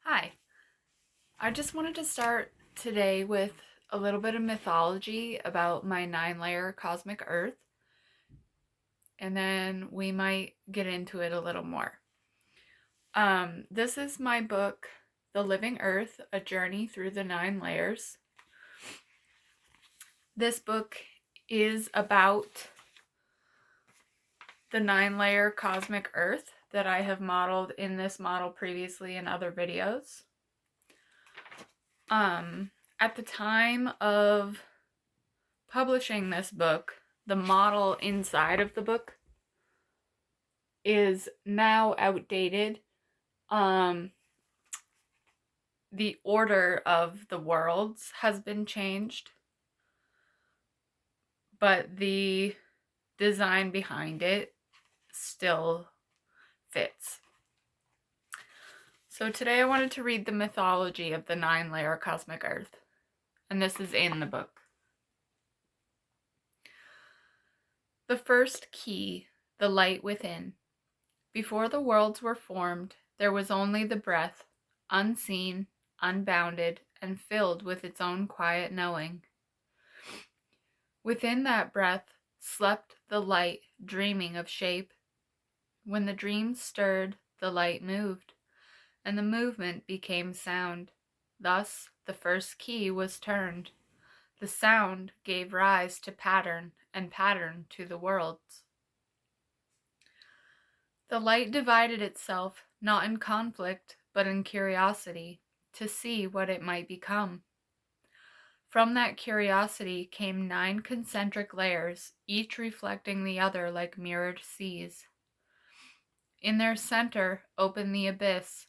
Hi, I just wanted to start today with a little bit of mythology about my 9-layer cosmic Earth, and then we might get into it a little more. This is my book, The Living Earth, A Journey Through the 9 Layers. This book is about the 9-layer cosmic Earth that I have modeled in this model previously in other videos. At the time of publishing this book, the model inside of the book is now outdated. The order of the worlds has been changed, but the design behind it still fits. So today I wanted to read the mythology of the 9-layer cosmic Earth, and this is in the book. The first key, the light within. Before the worlds were formed, there was only the breath, unseen, unbounded, and filled with its own quiet knowing. Within that breath slept the light, dreaming of shape. When the dream stirred, the light moved, and the movement became sound. Thus, the first key was turned. The sound gave rise to pattern, and pattern to the worlds. The light divided itself, not in conflict, but in curiosity, to see what it might become. From that curiosity came 9 concentric layers, each reflecting the other like mirrored seas. In their center opened the abyss,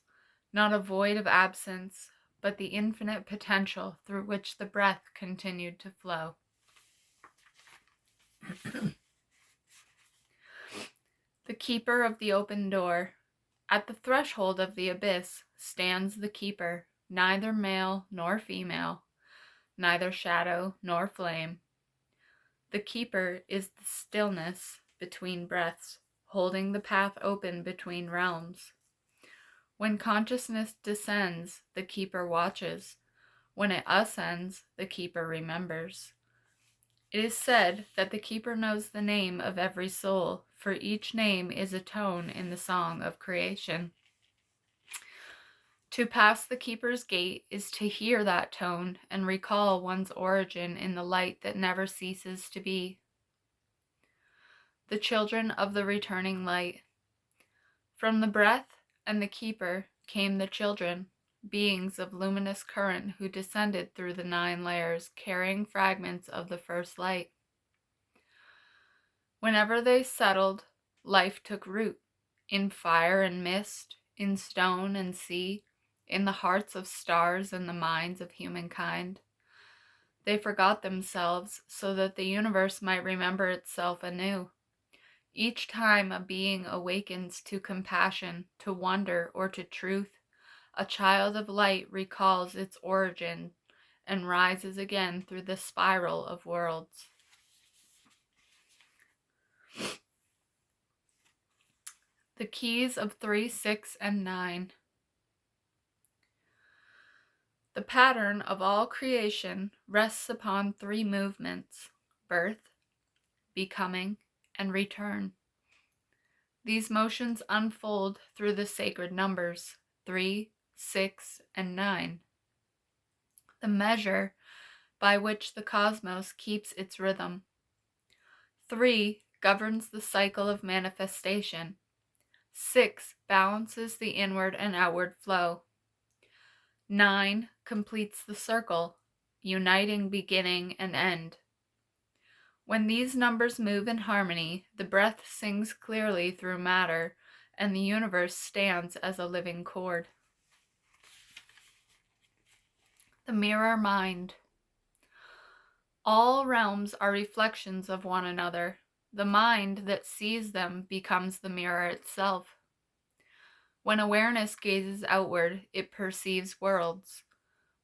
not a void of absence, but the infinite potential through which the breath continued to flow. The keeper of the open door. At the threshold of the abyss stands the keeper, neither male nor female, neither shadow nor flame. The keeper is the stillness between breaths, holding the path open between realms. When consciousness descends, the keeper watches. When it ascends, the keeper remembers. It is said that the keeper knows the name of every soul, for each name is a tone in the song of creation. To pass the keeper's gate is to hear that tone and recall one's origin in the light that never ceases to be. The children of the returning light. From the breath and the keeper came the children, beings of luminous current who descended through the 9 layers, carrying fragments of the first light. Whenever they settled, life took root, in fire and mist, in stone and sea, in the hearts of stars and the minds of humankind. They forgot themselves so that the universe might remember itself anew. Each time a being awakens to compassion, to wonder, or to truth, a child of light recalls its origin and rises again through the spiral of worlds. The keys of 3, 6, and 9. The pattern of all creation rests upon 3 movements: birth, becoming, and return. These motions unfold through the sacred numbers 3, 6, and 9. The measure by which the cosmos keeps its rhythm. 3 governs the cycle of manifestation. 6 balances the inward and outward flow. 9 completes the circle, uniting beginning and end. When these numbers move in harmony, the breath sings clearly through matter, and the universe stands as a living chord. The mirror mind. All realms are reflections of one another. The mind that sees them becomes the mirror itself. When awareness gazes outward, it perceives worlds.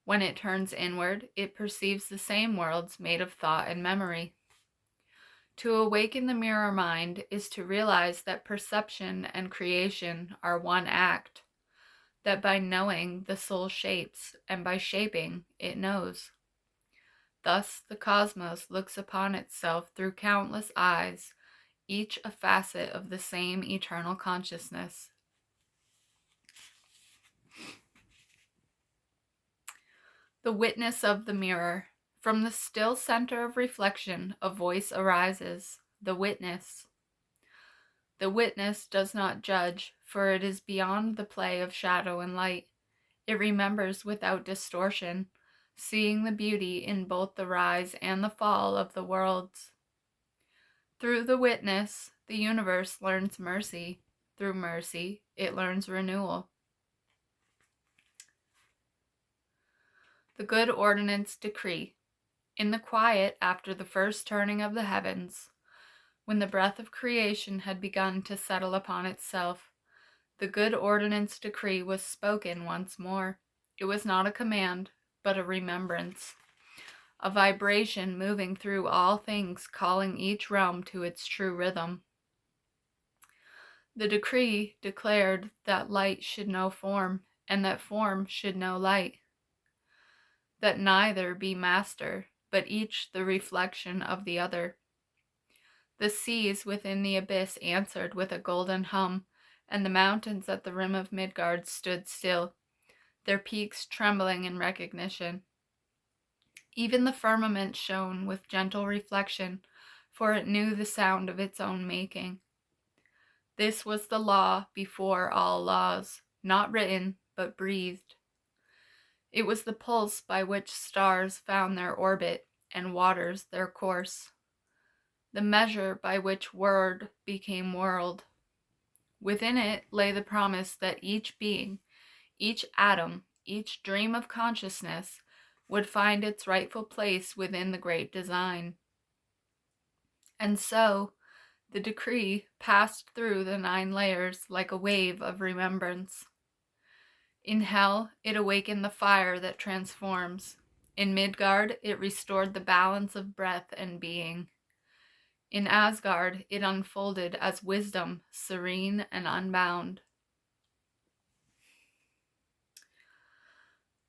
When it turns inward, it perceives the same worlds made of thought and memory. To awaken the mirror mind is to realize that perception and creation are one act. that by knowing the soul shapes, and by shaping it knows. Thus the cosmos looks upon itself through countless eyes, each a facet of the same eternal consciousness. The witness of the mirror. From the still center of reflection, a voice arises. The witness. The witness does not judge, for it is beyond the play of shadow and light. It remembers without distortion, seeing the beauty in both the rise and the fall of the worlds. Through the witness, the universe learns mercy. Through mercy, it learns renewal. The good ordinance decree. In the quiet after the first turning of the heavens, when the breath of creation had begun to settle upon itself, the good ordinance decree was spoken once more. It was not a command, but a remembrance, a vibration moving through all things, calling each realm to its true rhythm. The decree declared that light should know form, and that form should know light, that neither be master, but each the reflection of the other. The seas within the abyss answered with a golden hum, and the mountains at the rim of Midgard stood still, their peaks trembling in recognition. Even the firmament shone with gentle reflection, for it knew the sound of its own making. This was the law before all laws, not written, but breathed. It was the pulse by which stars found their orbit and waters their course, the measure by which word became world. Within it lay the promise that each being, each atom, each dream of consciousness would find its rightful place within the great design. And so, the decree passed through the 9 layers like a wave of remembrance. In hell, it awakened the fire that transforms. In Midgard, it restored the balance of breath and being. In Asgard, it unfolded as wisdom, serene and unbound.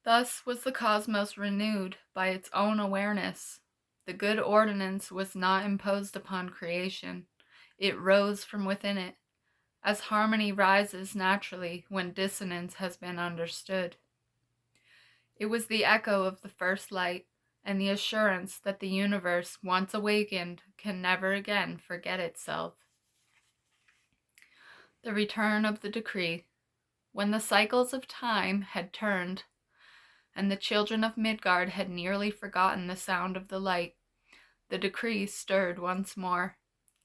Thus was the cosmos renewed by its own awareness. The good ordinance was not imposed upon creation. It rose from within it, as harmony rises naturally when dissonance has been understood. It was the echo of the first light, and the assurance that the universe, once awakened, can never again forget itself. The return of the decree. When the cycles of time had turned, and the children of Midgard had nearly forgotten the sound of the light, the decree stirred once more.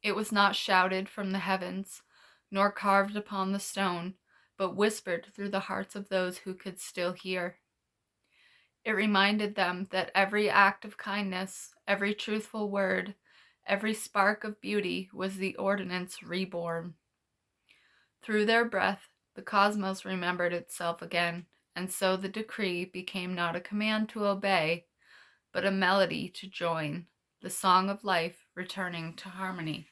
It was not shouted from the heavens, nor carved upon the stone, but whispered through the hearts of those who could still hear. It reminded them that every act of kindness, every truthful word, every spark of beauty was the ordinance reborn. Through their breath, the cosmos remembered itself again, and so the decree became not a command to obey, but a melody to join, the song of life returning to harmony.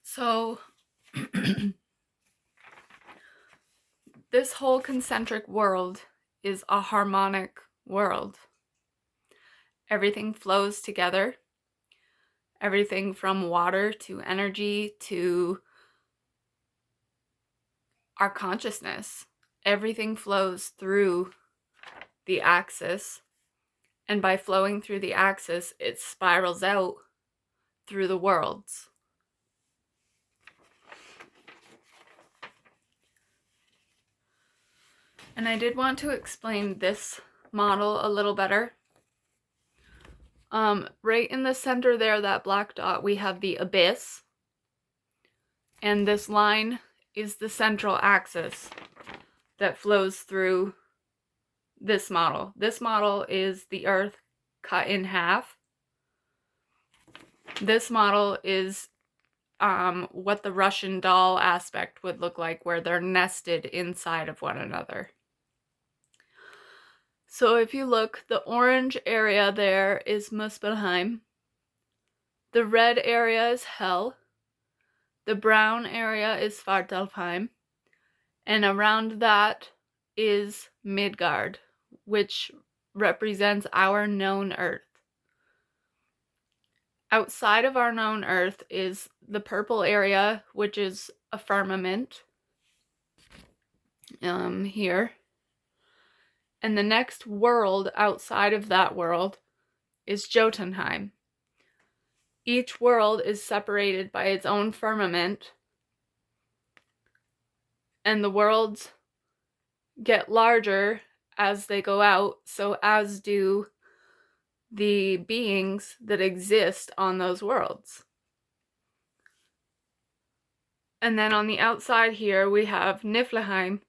So, this whole concentric world is a harmonic world. Everything flows together. Everything from water to energy to our consciousness. Everything flows through the axis. And by flowing through the axis, it spirals out through the worlds. And I did want to explain this model a little better. Right in the center there, that black dot, we have the abyss. And this line is the central axis that flows through this model. This model is the Earth cut in half. This model is what the Russian doll aspect would look like, where they're nested inside of one another. So if you look, the orange area there is Muspelheim. The red area is Hell. The brown area is Svartalfheim, and around that is Midgard, which represents our known Earth. Outside of our known Earth is the purple area, which is a firmament, here. And the next world outside of that world is Jotunheim. Each world is separated by its own firmament, and the worlds get larger as they go out, so as do the beings that exist on those worlds. And then on the outside here we have Niflheim,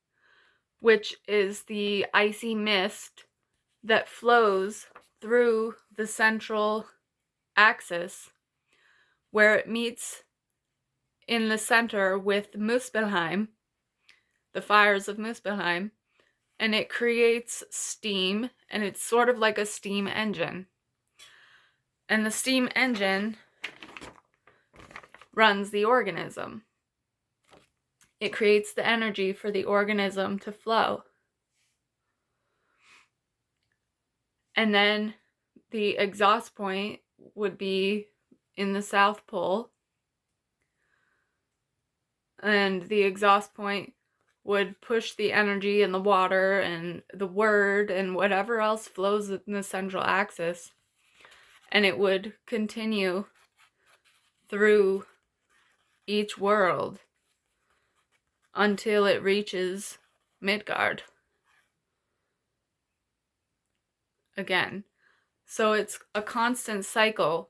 which is the icy mist that flows through the central axis, where it meets in the center with Muspelheim, the fires of Muspelheim, and it creates steam, and it's sort of like a steam engine. And the steam engine runs the organism. It creates the energy for the organism to flow. And then the exhaust point would be in the South Pole. And the exhaust point would push the energy and the water and the word and whatever else flows in the central axis. And it would continue through each world until it reaches Midgard again. So it's a constant cycle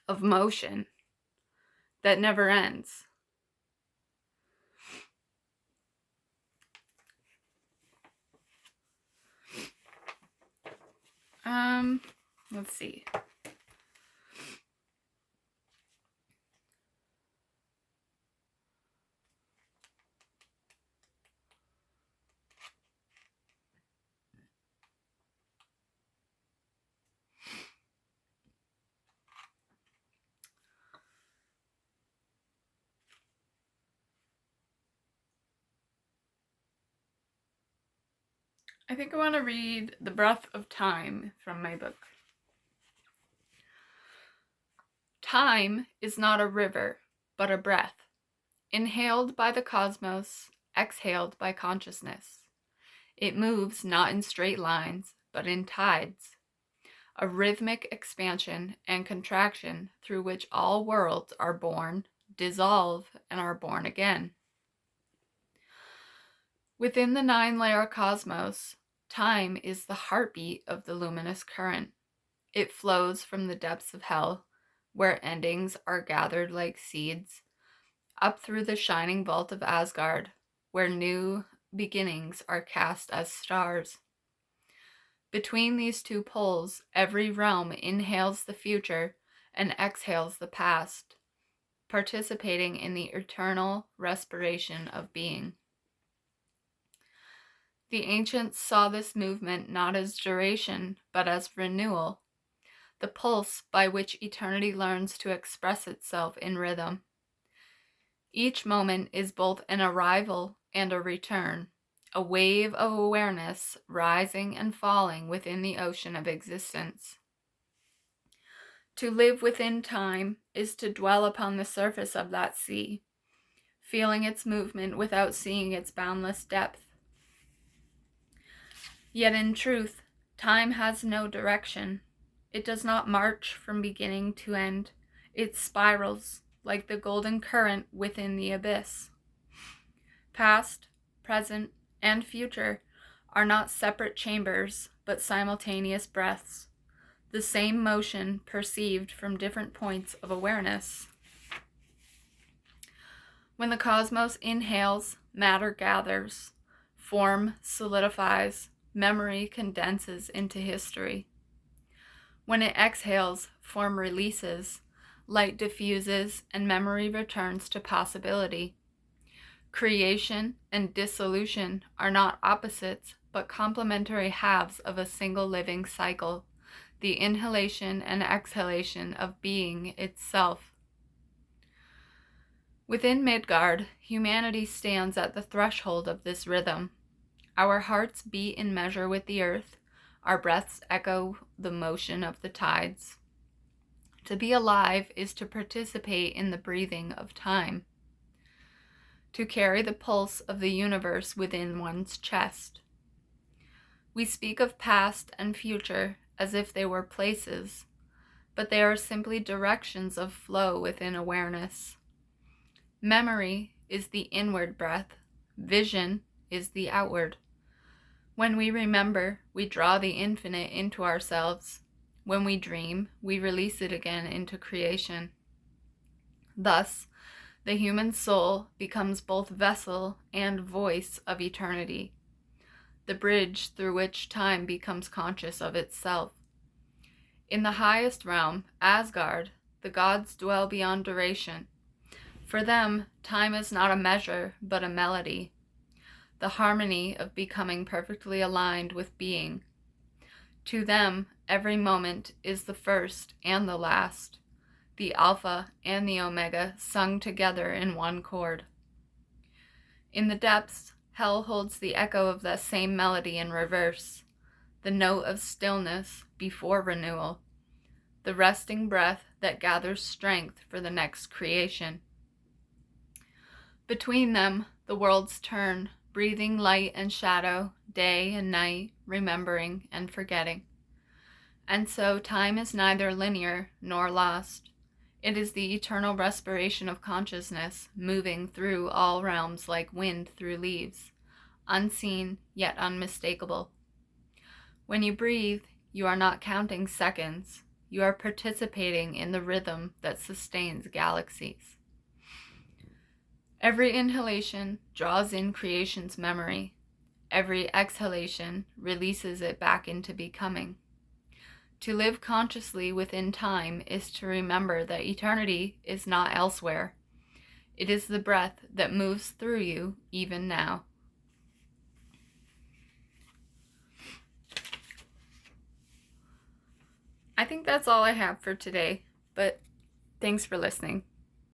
of motion that never ends. Let's see. I think I want to read The Breath of Time from my book. Time is not a river, but a breath, inhaled by the cosmos, exhaled by consciousness. It moves not in straight lines, but in tides, a rhythmic expansion and contraction through which all worlds are born, dissolve, and are born again. Within the 9-layer cosmos, time is the heartbeat of the luminous current. It flows from the depths of hell, where endings are gathered like seeds, up through the shining vault of Asgard, where new beginnings are cast as stars. Between these two poles, every realm inhales the future and exhales the past, participating in the eternal respiration of being. The ancients saw this movement not as duration, but as renewal, the pulse by which eternity learns to express itself in rhythm. Each moment is both an arrival and a return, a wave of awareness rising and falling within the ocean of existence. To live within time is to dwell upon the surface of that sea, feeling its movement without seeing its boundless depth. Yet in truth, time has no direction. It does not march from beginning to end. It spirals like the golden current within the abyss. Past, present, and future are not separate chambers, but simultaneous breaths, the same motion perceived from different points of awareness. When the cosmos inhales, matter gathers, form solidifies, memory condenses into history. When it exhales, form releases, light diffuses, and memory returns to possibility. Creation and dissolution are not opposites, but complementary halves of a single living cycle, the inhalation and exhalation of being itself. Within Midgard, humanity stands at the threshold of this rhythm. Our hearts beat in measure with the earth, our breaths echo the motion of the tides. To be alive is to participate in the breathing of time, to carry the pulse of the universe within one's chest. We speak of past and future as if they were places, but they are simply directions of flow within awareness. Memory is the inward breath, vision is the outward. When we remember, we draw the infinite into ourselves. When we dream, we release it again into creation. Thus, the human soul becomes both vessel and voice of eternity, the bridge through which time becomes conscious of itself. In the highest realm, Asgard, the gods dwell beyond duration. For them, time is not a measure, but a melody, the harmony of becoming perfectly aligned with being. To them, every moment is the first and the last, the Alpha and the Omega sung together in one chord. In the depths, Hell holds the echo of that same melody in reverse, the note of stillness before renewal, the resting breath that gathers strength for the next creation. Between them, the worlds turn, breathing light and shadow, day and night, remembering and forgetting. And so time is neither linear nor lost. It is the eternal respiration of consciousness, moving through all realms like wind through leaves, unseen yet unmistakable. When you breathe, you are not counting seconds. You are participating in the rhythm that sustains galaxies. Every inhalation draws in creation's memory. Every exhalation releases it back into becoming. To live consciously within time is to remember that eternity is not elsewhere. It is the breath that moves through you even now. I think that's all I have for today, but thanks for listening.